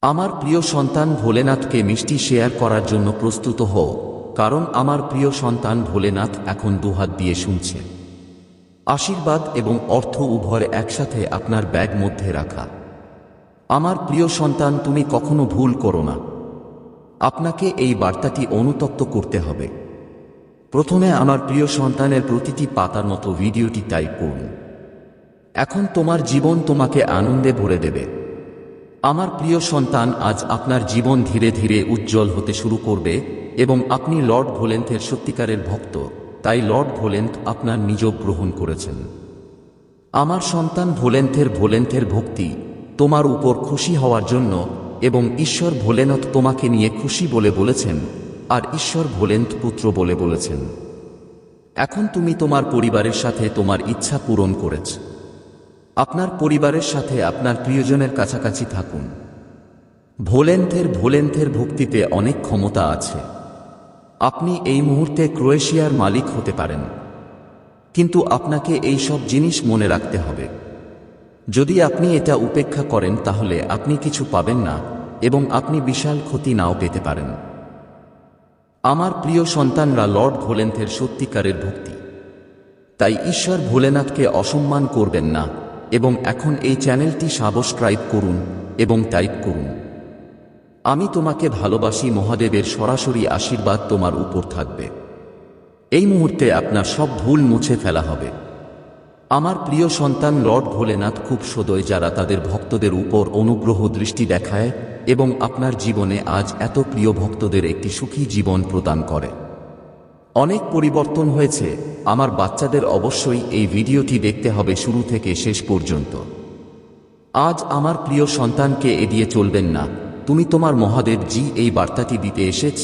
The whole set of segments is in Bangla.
আমার প্রিয় সন্তান ভোলেনাথকে মিষ্টি শেয়ার করার জন্য প্রস্তুত হও, কারণ আমার প্রিয় সন্তান ভোলেনাথ এখন দুহাত দিয়ে শুনছে। আশীর্বাদ এবং অর্থ উভয় একসাথে আপনার ব্যাগ মধ্যে রাখা। আমার প্রিয় সন্তান, তুমি কখনো ভুল করো না। আপনাকে এই বার্তাটি অনুতপ্ত করতে হবে। প্রথমে আমার প্রিয় সন্তানের প্রতিটি পাতার মতো ভিডিওটি টাইপ করুন। এখন তোমার জীবন তোমাকে আনন্দে ভরে দেবে। আমার প্রিয় সন্তান, আজ আপনার জীবন ধীরে ধীরে উজ্জ্বল হতে শুরু করবে এবং আপনি লর্ড ভোলেন্থের সত্যিকারের ভক্ত, তাই লর্ড ভোলেন্থ আপনার নিযোগ গ্রহণ করেছেন। আমার সন্তান ভোলেন্থের ভক্তি তোমার উপর খুশি হওয়ার জন্য, এবং ঈশ্বর ভোলেনাথ তোমাকে নিয়ে খুশি বলে বলেছেন, আর ঈশ্বর ভোলেন্থ পুত্র বলে বলেছেন। এখন তুমি তোমার পরিবারের সাথে তোমার ইচ্ছা পূরণ করেছ। আপনার পরিবারের সাথে আপনার প্রিয়জনের কাছাকাছি থাকুন। ভোলেন্থের ভক্তিতে অনেক ক্ষমতা আছে। আপনি এই মুহূর্তে ক্রোয়েশিয়ার মালিক হতে পারেন, কিন্তু আপনাকে এই সব জিনিস মনে রাখতে হবে। যদি আপনি এটা উপেক্ষা করেন তাহলে আপনি কিছু পাবেন না এবং আপনি বিশাল ক্ষতি নাও পেতে পারেন। আমার প্রিয় সন্তানরা, লর্ড ভোলেন্থের সত্যিকারের ভক্তি, তাই ঈশ্বর ভোলেনাথকে অসম্মান করবেন না। এবং এখন এই চ্যানেলটি সাবস্ক্রাইব করুন এবং টাইপ করুন, আমি তোমাকে ভালোবাসি। মহাদেবের সরাসরি আশীর্বাদ তোমার উপর থাকবে। এই মুহূর্তে আপনার সব ভুল মুছে ফেলা হবে। আমার প্রিয় সন্তান, লর্ড ভোলেনাথ খুব সদয় যারা তাদের ভক্তদের উপর অনুগ্রহ দৃষ্টি দেখায় এবং আপনার জীবনে আজ এত প্রিয় ভক্তদের একটি সুখী জীবন প্রদান করে। অনেক পরিবর্তন হয়েছে। আমার বাচ্চাদের অবশ্যই এই ভিডিওটি দেখতে হবে শুরু থেকে শেষ পর্যন্ত। আজ আমার প্রিয় সন্তানকে এড়িয়ে চলবেন না। তুমি তোমার মহাদেব জি এই বার্তাটি দিতে এসেছ,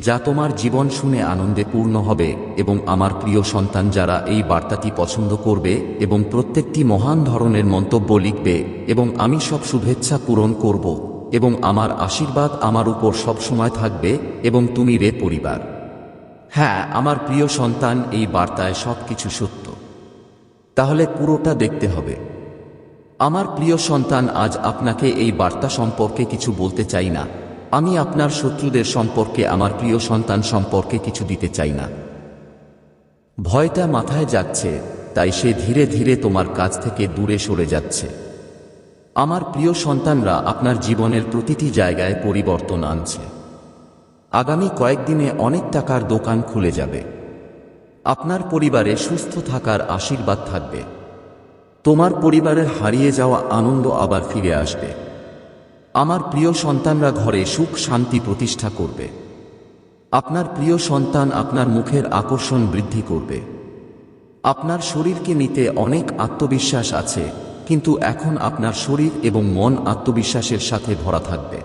যা তোমার জীবন শুনে আনন্দে পূর্ণ হবে। এবং আমার প্রিয় সন্তান যারা এই বার্তাটি পছন্দ করবে এবং প্রত্যেকটি মহান ধরনের মন্তব্য লিখবে, এবং আমি সব শুভেচ্ছা পূরণ করব এবং আমার আশীর্বাদ আমার উপর সবসময় থাকবে। এবং তুমি রে পরিবার। হ্যাঁ, আমার প্রিয় সন্তান, এই বার্তায় সবকিছু সত্য, তাহলে পুরোটা দেখতে হবে। আমার প্রিয় সন্তান, আজ আপনাকে এই বার্তা সম্পর্কে কিছু বলতে চাই না। আমি আপনার শত্রুদের সম্পর্কে, আমার প্রিয় সন্তান সম্পর্কে কিছু দিতে চাই না। ভয়টা মাথায় যাচ্ছে, তাই সে ধীরে ধীরে তোমার কাছ থেকে দূরে সরে যাচ্ছে। আমার প্রিয় সন্তানরা, আপনার জীবনের প্রতিটি জায়গায় পরিবর্তন আনছে। আগামী কয়েকদিনে অনেক টাকার দোকান খুলে যাবে। আপনার পরিবারে সুস্থ থাকার আশীর্বাদ থাকবে। তোমার পরিবারের হারিয়ে যাওয়া আনন্দ আবার ফিরে আসবে। আমার প্রিয় সন্তানরা ঘরে সুখ শান্তি প্রতিষ্ঠা করবে। আপনার প্রিয় সন্তান আপনার মুখের আকর্ষণ বৃদ্ধি করবে। আপনার শরীরকে নিতে অনেক আত্মবিশ্বাস আছে, কিন্তু এখন আপনার শরীর এবং মন আত্মবিশ্বাসের সাথে ভরা থাকবে।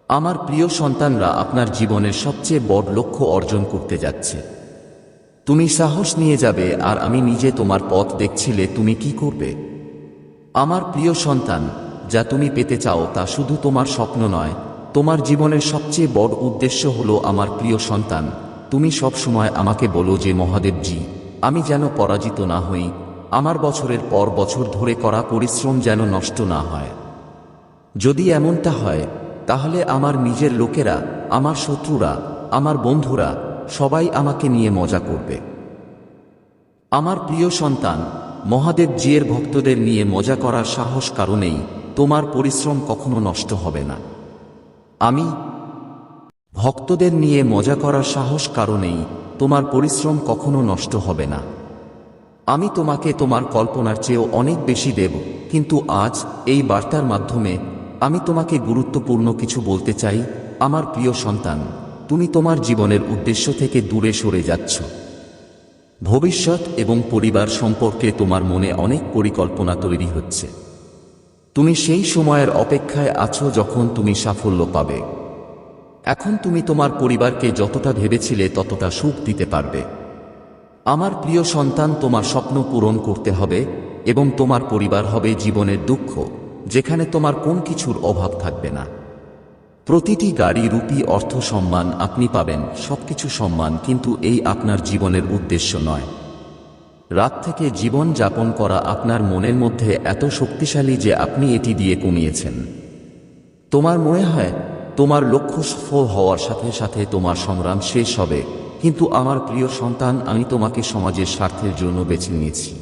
আমার প্রিয় সন্তানরা, আপনার জীবনের সবচেয়ে বড় লক্ষ্য অর্জন করতে যাচ্ছে। তুমি সাহস নিয়ে যাবে, আর আমি নিজে তোমার পথ দেখছিলে তুমি কি করবে। আমার প্রিয় সন্তান, যা তুমি পেতে চাও তা শুধু তোমার স্বপ্ন নয়, তোমার জীবনের সবচেয়ে বড় উদ্দেশ্য হলো। আমার প্রিয় সন্তান, তুমি সব সময় আমাকে বলো যে মহাদেবজি, আমি যেন পরাজিত না হই। আমার বছরের পর বছর ধরে করা পরিশ্রম যেন নষ্ট না হয়। যদি এমনটা হয়, তাহলে আমার নিজের লোকেরা, আমার শত্রুরা, আমার বন্ধুরা সবাই আমাকে নিয়ে মজা করবে। আমার প্রিয় সন্তান, মহাদেব জিয়ের ভক্তদের নিয়ে মজা করার সাহস কারণেই তোমার পরিশ্রম কখনো নষ্ট হবে না। আমি ভক্তদের নিয়ে মজা করার সাহস কারণেই তোমার পরিশ্রম কখনো নষ্ট হবে না। আমি তোমাকে তোমার কল্পনার চেয়েও অনেক বেশি দেব, কিন্তু আজ এই বার্তার মাধ্যমে আমি তোমাকে গুরুত্বপূর্ণ কিছু বলতে চাই। আমার প্রিয় সন্তান, তুমি তোমার জীবনের উদ্দেশ্য থেকে দূরে সরে যাচ্ছ। ভবিষ্যৎ এবং পরিবার সম্পর্কে তোমার মনে অনেক পরিকল্পনা তৈরি হচ্ছে। তুমি সেই সময়ের অপেক্ষায় আছো যখন তুমি সাফল্য পাবে। এখন তুমি তোমার পরিবারকে যতটা ভেবেছিলে ততটা সুখ দিতে পারবে। আমার প্রিয় সন্তান, তোমার স্বপ্ন পূরণ করতে হবে এবং তোমার পরিবার হবে জীবনের দুঃখ, যেখানে তোমার কোন কিছুর অভাব থাকবে না। প্রতিটি গাড়ি, রুপি, অর্থ, সম্মান আপনি পাবেন, সবকিছু সম্মান, কিন্তু এই আপনার জীবনের উদ্দেশ্য নয়। রাত থেকে জীবন যাপন করা আপনার মনের মধ্যে এত শক্তিশালী যে আপনি এটি দিয়ে কমিয়েছেন। তোমার মনে হয় তোমার লক্ষ্য সফল হওয়ার সাথে সাথে তোমার সংগ্রাম শেষ হবে, কিন্তু আমার প্রিয় সন্তান, আমি তোমাকে সমাজের স্বার্থের জন্য বেছে নিয়েছি।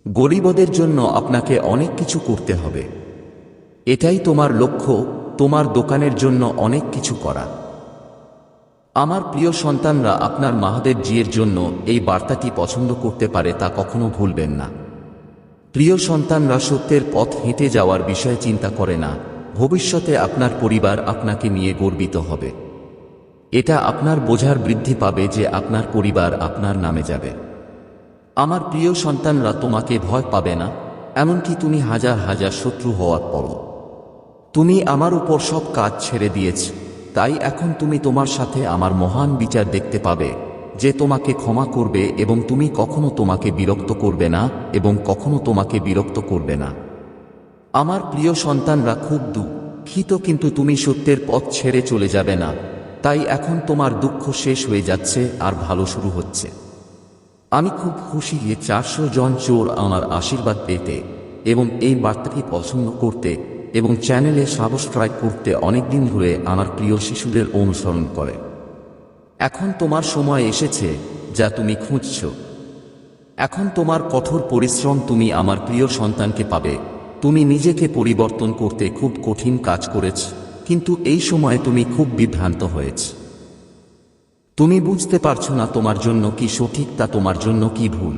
গরিবদের জন্য আপনাকে অনেক কিছু করতে হবে। এটাই তোমার লক্ষ্য, তোমার দোকানের জন্য অনেক কিছু করা। আমার প্রিয় সন্তানরা, আপনার মাহাদেব জিয়ের জন্য এই বার্তাটি পছন্দ করতে পারে তা কখনো ভুলবেন না। প্রিয় সন্তানরা, সত্যের পথ হেঁটে যাওয়ার বিষয়ে চিন্তা করে না। ভবিষ্যতে আপনার পরিবার আপনাকে নিয়ে গর্বিত হবে। এটা আপনার বোঝার বৃদ্ধি পাবে যে আপনার পরিবার আপনার নামে যাবে। আমার প্রিয় সন্তানরা, তোমাকে ভয় পাবে না, এমনকি তুমি হাজার হাজার শত্রু হওয়ার পরও। তুমি আমার উপর সব কাজ ছেড়ে দিয়েছ, তাই এখন তুমি তোমার সাথে আমার মহান বিচার দেখতে পাবে, যে তোমাকে ক্ষমা করবে এবং তুমি কখনো তোমাকে বিরক্ত করবে না এবং কখনো তোমাকে বিরক্ত করবে না। আমার প্রিয় সন্তানরা, খুব দুঃখিত, কিন্তু তুমি সত্যের পথ ছেড়ে চলে যাবে না। তাই এখন তোমার দুঃখ শেষ হয়ে যাচ্ছে আর ভালো শুরু হচ্ছে। আমি খুব খুশি যে 400 জন চোর আমার আশীর্বাদ পেতে এবং এই বার্তাটি পছন্দ করতে এবং চ্যানেলে সাবস্ক্রাইব করতে অনেকদিন ধরে আমার প্রিয় শিশুদের অনুসরণ করে। এখন তোমার সময় এসেছে যা তুমি খুঁজছ। এখন তোমার কঠোর পরিশ্রম তুমি আমার প্রিয় সন্তানকে পাবে। তুমি নিজেকে পরিবর্তন করতে খুব কঠিন কাজ করেছ, কিন্তু এই সময়ে তুমি খুব বিভ্রান্ত হয়েছ। তুমি বুঝতে পারছো না তোমার জন্য কি সঠিক, তা তোমার জন্য কি ভুল।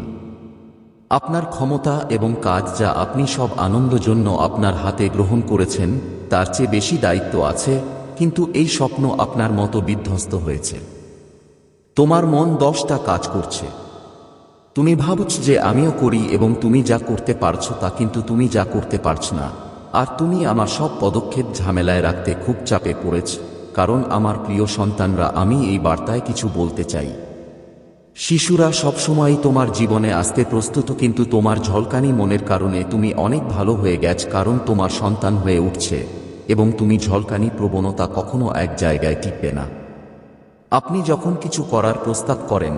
আপনার ক্ষমতা এবং কাজ যা আপনি সব আনন্দ জন্য আপনার হাতে গ্রহণ করেছেন, তার চেয়ে বেশি দায়িত্ব আছে, কিন্তু এই স্বপ্ন আপনার মতো বিধ্বস্ত হয়েছে। তোমার মন 10টা কাজ করছে। তুমি ভাবছ যে আমিও করি এবং তুমি যা করতে পারছো তা, কিন্তু তুমি যা করতে পারছ না। আর তুমি আমার সব পদক্ষেপ ঝামেলায় রাখতে খুব চাপে পড়েছ। কারণ আমার প্রিয় সন্তানরা, আমি এই বার্তায় কিছু বলতে চাই। শিশুরা সবসময়ই তোমার জীবনে আসতে প্রস্তুত, কিন্তু তোমার ঝলকানি মনের কারণে তুমি অনেক ভালো হয়ে গেছ, কারণ তোমার সন্তান হয়ে উঠছে এবং তুমি ঝলকানি প্রবণতা কখনো এক জায়গায় টিকবে না। আপনি যখন কিছু করার প্রস্তাব করেন,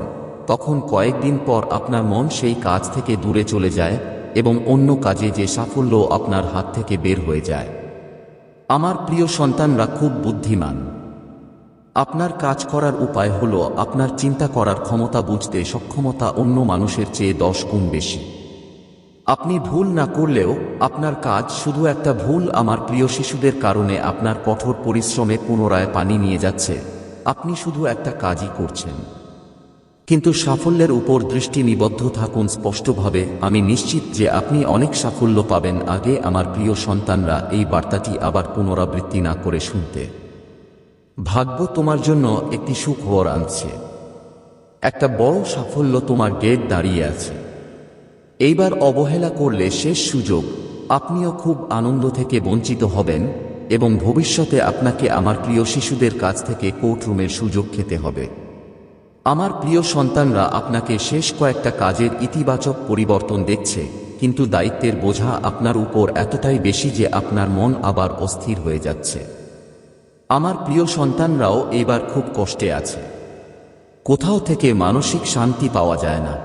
তখন কয়েকদিন পর আপনার মন সেই কাজ থেকে দূরে চলে যায় এবং অন্য কাজে যে সাফল্য আপনার হাত থেকে বের হয়ে যায়। আমার প্রিয় সন্তানরা খুব বুদ্ধিমান। আপনার কাজ করার উপায় হলো আপনার চিন্তা করার ক্ষমতা বুঝতে সক্ষমতা অন্য মানুষের চেয়ে 10 গুণ বেশি। আপনি ভুল না করলেও আপনার কাজ শুধু একটা ভুল আমার প্রিয় শিশুদের কারণে আপনার কঠোর পরিশ্রমে পুনরায় পানি নিয়ে যাচ্ছে। আপনি শুধু একটা কাজই করছেন, কিন্তু সাফল্যের উপর দৃষ্টি নিবদ্ধ থাকুন স্পষ্টভাবে। আমি নিশ্চিত যে আপনি অনেক সাফল্য পাবেন। আগে আমার প্রিয় সন্তানরা, এই বার্তাটি আবার পুনরাবৃত্তি না করে শুনতে। ভাগ্য তোমার জন্য একটি সুখবর আনছে। একটা বড় সাফল্য তোমার গেট দাঁড়িয়ে আছে। এইবার অবহেলা করলে শেষ সুযোগ। আপনিও খুব আনন্দ থেকে বঞ্চিত হবেন এবং ভবিষ্যতে আপনাকে আমার প্রিয় শিশুদের কাছ থেকে কোর্টরুমের সুযোগ খেতে হবে। আমার প্রিয় সন্তানরা, আপনাকে শেষ কয়েকটা কাজের ইতিবাচক পরিবর্তন দেখছে, কিন্তু দায়িত্বের বোঝা আপনার উপর এতটাই বেশি যে আপনার মন আবার অস্থির হয়ে যাচ্ছে। আমার প্রিয় সন্তানরাও এবার খুব কষ্টে আছে। কোথাও থেকে মানসিক শান্তি পাওয়া যায় না।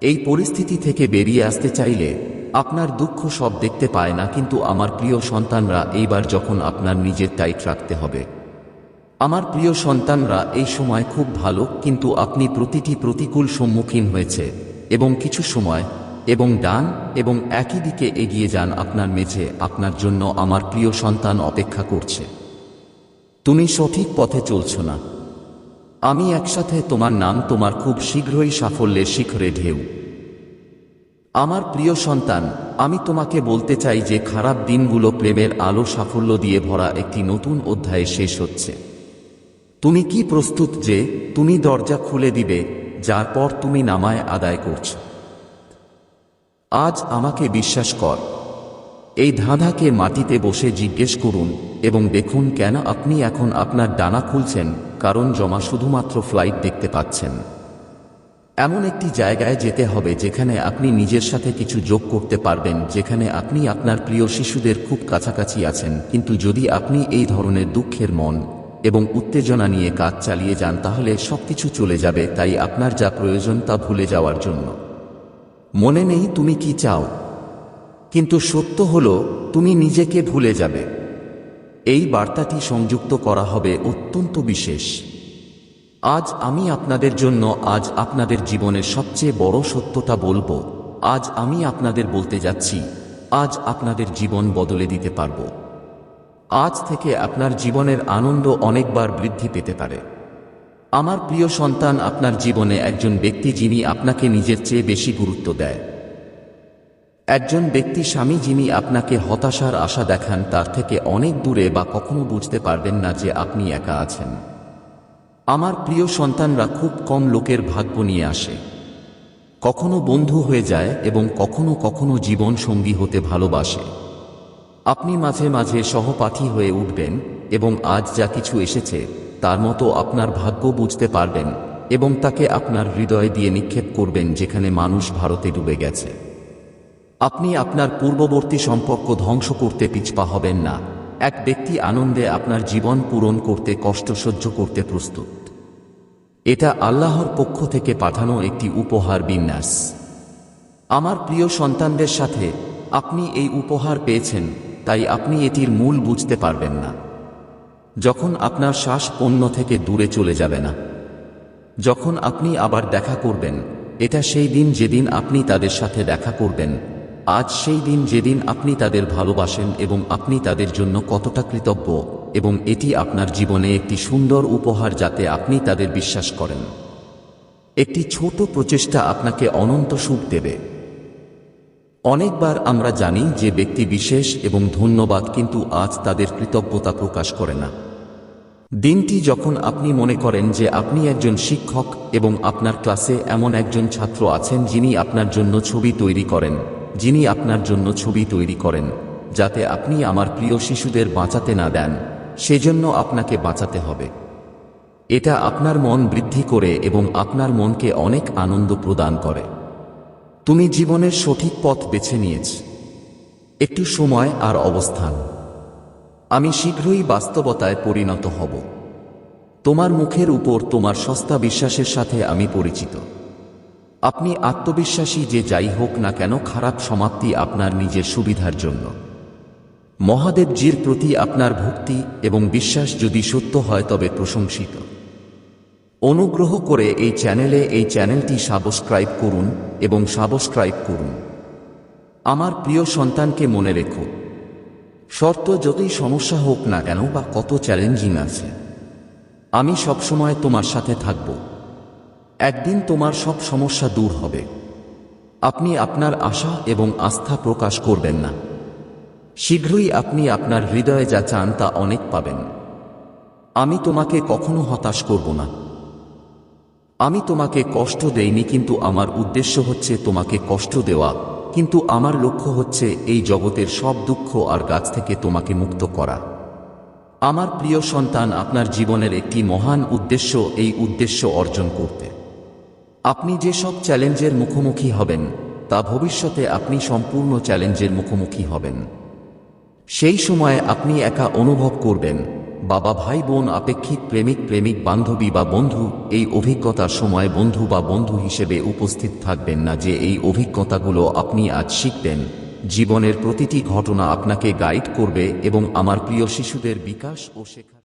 এই পরিস্থিতি থেকে বেরিয়ে আসতে চাইলে আপনার দুঃখ সব দেখতে পায় না, কিন্তু আমার প্রিয় সন্তানরা, এইবার যখন আপনার নিজের টাইট রাখতে হবে। আমার প্রিয় সন্তানরা, এই সময় খুব ভালো, কিন্তু আপনি প্রতিটি প্রতিকূল সম্মুখীন হয়েছে এবং কিছু সময় এবং ডান এবং একই দিকে এগিয়ে যান। আপনার মেঝে আপনার জন্য আমার প্রিয় সন্তান অপেক্ষা করছে। তুমি সঠিক পথে চলছ না। আমি একসাথে তোমার নাম তোমার খুব শীঘ্রই সাফল্যের শিখরে ঢেউ। আমার প্রিয় সন্তান, আমি তোমাকে বলতে চাই যে খারাপ দিনগুলো প্রেমের আলো সাফল্য দিয়ে ভরা একটি নতুন অধ্যায়ে শেষ হচ্ছে। তুমি কি প্রস্তুত যে তুমি দরজা খুলে দিবে যার পর তুমি নামায় আদায় করছ? আজ আমাকে বিশ্বাস কর। এই ধাঁধাকে মাটিতে বসে জিজ্ঞেস করুন এবং দেখুন কেন আপনি এখন আপনার ডানা খুলছেন, কারণ জমা শুধুমাত্র ফ্লাইট দেখতে পাচ্ছেন। এমন একটি জায়গায় যেতে হবে যেখানে আপনি নিজের সাথে কিছু যোগ করতে পারবেন, যেখানে আপনি আপনার প্রিয় শিশুদের খুব কাছাকাছি আছেন। কিন্তু যদি আপনি এই ধরনের দুঃখের মন এবং উত্তেজনা নিয়ে কাজ চালিয়ে যান, তাহলে সবকিছু চলে যাবে। তাই আপনার যা প্রয়োজন তা ভুলে যাওয়ার জন্য। মনে নেই তুমি কি চাও, কিন্তু সত্য হলো তুমি নিজেকে ভুলে যাবে। এই বার্তাটি সংযুক্ত করা হবে অত্যন্ত বিশেষ। আজ আমি আপনাদের জন্য আপনাদের জীবনের সবচেয়ে বড় সত্যটা বলবো। আজ আমি আপনাদের বলতে যাচ্ছি, আজ আপনাদের জীবন বদলে দিতে পারবো। আজ থেকে আপনার জীবনের আনন্দ অনেকবার বৃদ্ধি পেতে পারে। আমার প্রিয় সন্তান, আপনার জীবনে একজন ব্যক্তি যিনি আপনাকে নিজের চেয়ে বেশি গুরুত্ব দেয়। একজন ব্যক্তি স্বামী যিনি আপনাকে হতাশার আশা দেখান তার থেকে অনেক দূরে, বা কখনো বুঝতে পারবেন না যে আপনি একা আছেন। আমার প্রিয় সন্তানরা খুব কম লোকের ভাগ্য নিয়ে আসে। কখনো বন্ধু হয়ে যায় এবং কখনো কখনো জীবন সঙ্গী হতে ভালোবাসে। আপনি মাঝে মাঝে সহপাঠী হয়ে উঠবেন এবং আজ যা কিছু এসেছে তার মতো আপনার ভাগ্য বুঝতে পারবেন এবং তাকে আপনার হৃদয় দিয়ে নিক্ষেপ করবেন, যেখানে মানুষ ভারতে ডুবে গেছে। আপনি আপনার পূর্ববর্তী সম্পর্ক ধ্বংস করতে পিছপা হবেন না। এক ব্যক্তি আনন্দে আপনার জীবন পূরণ করতে কষ্ট সহ্য করতে প্রস্তুত। এটা আল্লাহর পক্ষ থেকে পাঠানো একটি উপহার বিন্যাস। আমার প্রিয় সন্তানদের সাথে আপনি এই উপহার পেয়েছেন, তাই আপনি এটির মূল বুঝতে পারবেন না যখন আপনার শ্বাস অন্য থেকে দূরে চলে যাবে না। যখন আপনি আবার দেখা করবেন, এটা সেই দিন যেদিন আপনি তাদের সাথে দেখা করবেন। আজ সেই দিন যেদিন আপনি তাদের ভালোবাসেন এবং আপনি তাদের জন্য কতটা কৃতজ্ঞ, এবং এটি আপনার জীবনে একটি সুন্দর উপহার যাতে আপনি তাদের বিশ্বাস করেন। একটি ছোট প্রচেষ্টা আপনাকে অনন্ত সুখ দেবে। অনেকবার আমরা জানি যে ব্যক্তি বিশেষ এবং ধন্যবাদ, কিন্তু আজ তাদের কৃতজ্ঞতা প্রকাশ করে না। দিনটি যখন আপনি মনে করেন যে আপনি একজন শিক্ষক এবং আপনার ক্লাসে এমন একজন ছাত্র আছেন যিনি আপনার জন্য ছবি তৈরি করেন, যিনি আপনার জন্য ছবি তৈরি করেন যাতে আপনি আমার প্রিয় শিশুদের বাঁচাতে না দেন, সেজন্য আপনাকে বাঁচাতে হবে। এটা আপনার মন বৃদ্ধি করে এবং আপনার মনকে অনেক আনন্দ প্রদান করে। তুমি জীবনের সঠিক পথ বেছে নিয়েছ। একটু সময় আর অবস্থান, আমি শীঘ্রই বাস্তবতায় পরিণত হব। তোমার মুখের উপর তোমার সস্তা বিশ্বাসের সাথে আমি পরিচিত। আপনি আত্মবিশ্বাসী যে যাই হোক না কেন, খারাপ সমাপ্তি আপনার নিজের সুবিধার জন্য। মহাদেবজির প্রতি আপনার ভক্তি এবং বিশ্বাস যদি সত্য হয় তবে প্রশংসিত। অনুগ্রহ করে এই চ্যানেলটি সাবস্ক্রাইব করুন এবং সাবস্ক্রাইব করুন। আমার প্রিয় সন্তানকে মনে রেখো, শর্ত যতই সমস্যা হোক না কেন বা কত চ্যালেঞ্জিং আছে, আমি সবসময় তোমার সাথে থাকব। একদিন তোমার সব সমস্যা দূর হবে। আপনি আপনার আশা এবং আস্থা প্রকাশ করবেন না। শীঘ্রই আপনি আপনার হৃদয়ে যা চান তা অনেক পাবেন। আমি তোমাকে কখনো হতাশ করব না। আমি তোমাকে কষ্ট দেইনি, কিন্তু আমার উদ্দেশ্য হচ্ছে তোমাকে কষ্ট দেওয়া, কিন্তু আমার লক্ষ্য হচ্ছে এই জগতের সব দুঃখ আর গাছ থেকে তোমাকে মুক্ত করা। আমার প্রিয় সন্তান, আপনার জীবনের একটি মহান উদ্দেশ্য, এই উদ্দেশ্য অর্জন করতে আপনি যে সব চ্যালেঞ্জের মুখোমুখি হবেন তা ভবিষ্যতে আপনি সম্পূর্ণ চ্যালেঞ্জের মুখোমুখি হবেন। সেই সময়ে আপনি একা অনুভব করবেন। বাবা, ভাই, বোন, আপেক্ষিক প্রেমিক, প্রেমিক, বান্ধবী বা বন্ধু এই অভিজ্ঞতার সময় বন্ধু বা বন্ধু হিসেবে উপস্থিত থাকবেন না। যে এই অভিজ্ঞতাগুলো আপনি আজ শিখবেন, জীবনের প্রতিটি ঘটনা আপনাকে গাইড করবে এবং আমার প্রিয় শিশুদের বিকাশ ও শেখা